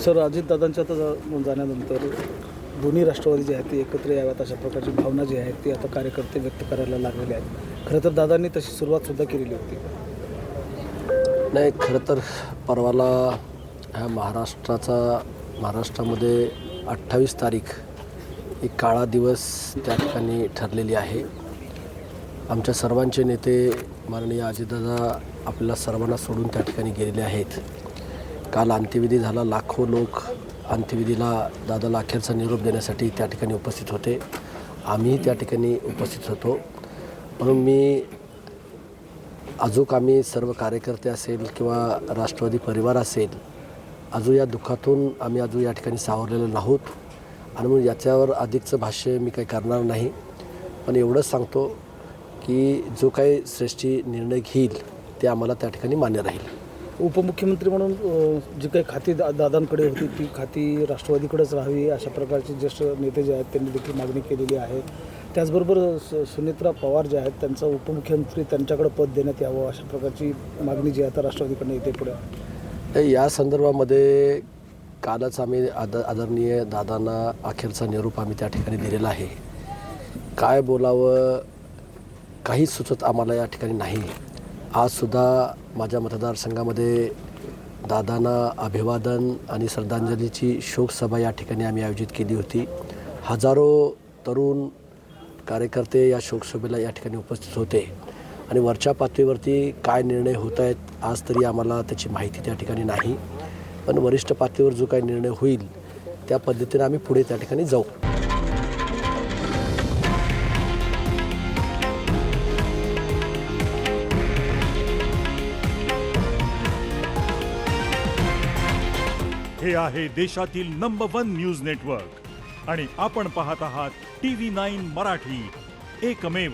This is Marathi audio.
सर, अजितदादांच्या आता जाण्यानंतर दोन्ही राष्ट्रवादी जे आहेत ते एकत्र याव्यात अशा प्रकारची भावना जी आहे ती आता कार्यकर्ते व्यक्त करायला लागलेले आहेत. खरं तर दादांनी तशी सुरुवातसुद्धा केलेली होती. नाही, खरं तर परवाला ह्या महाराष्ट्रामध्ये 28 तारीख ही काळा दिवस त्या ठिकाणी ठरलेली आहे. आमच्या सर्वांचे नेते माननीय अजितदादा आपल्याला सर्वांना सोडून त्या ठिकाणी गेलेले आहेत. काल अंत्यविधी झाला. लाखो लोक अंत्यविधीला दादाला अखेरचा निरोप देण्यासाठी त्या ठिकाणी उपस्थित होते. आम्ही त्या ठिकाणी उपस्थित होतो. म्हणून आम्ही सर्व कार्यकर्ते असेल किंवा राष्ट्रवादी परिवार असेल, या दुःखातून आम्ही या ठिकाणी सावरलेलो नाहोत आणि म्हणून याच्यावर अधिकचं भाष्य मी काही करणार नाही. पण एवढंच सांगतो की जो काही श्रेष्ठी निर्णय घेईल ते आम्हाला त्या ठिकाणी मान्य राहील. उपमुख्यमंत्री म्हणून जी काही खाती दादांकडे होती ती खाती राष्ट्रवादीकडेच राहावी अशा प्रकारचे ज्येष्ठ नेते जे आहेत त्यांनी देखील मागणी केलेली आहे. त्याचबरोबर सुनेत्रा पवार जे आहेत त्यांचा उपमुख्यमंत्री त्यांच्याकडे पद देण्यात यावं अशा प्रकारची मागणी जी आता राष्ट्रवादीकडून येते पुढे. या संदर्भामध्ये कालच आम्ही आदरणीय दादांना अखेरचा निरोप आम्ही त्या ठिकाणी दिलेला आहे. काय बोलावं काहीच सुचत आम्हाला या ठिकाणी नाही. आजसुद्धा माझ्या मतदारसंघामध्ये दादांना अभिवादन आणि श्रद्धांजलीची शोकसभा या ठिकाणी आम्ही आयोजित केली होती. हजारो तरुण कार्यकर्ते या शोकसभेला या ठिकाणी उपस्थित होते आणि वरच्या पातळीवरती काय निर्णय होत आहेत आज तरी आम्हाला त्याची माहिती त्या ठिकाणी नाही. पण वरिष्ठ पातळीवर जो काही निर्णय होईल त्या पद्धतीने आम्ही पुढे त्या ठिकाणी जाऊ. हे आहे देशातील नंबर 1 न्यूज नेटवर्क आणि आपण पाहत आहात TV9 मराठी, एकमेव.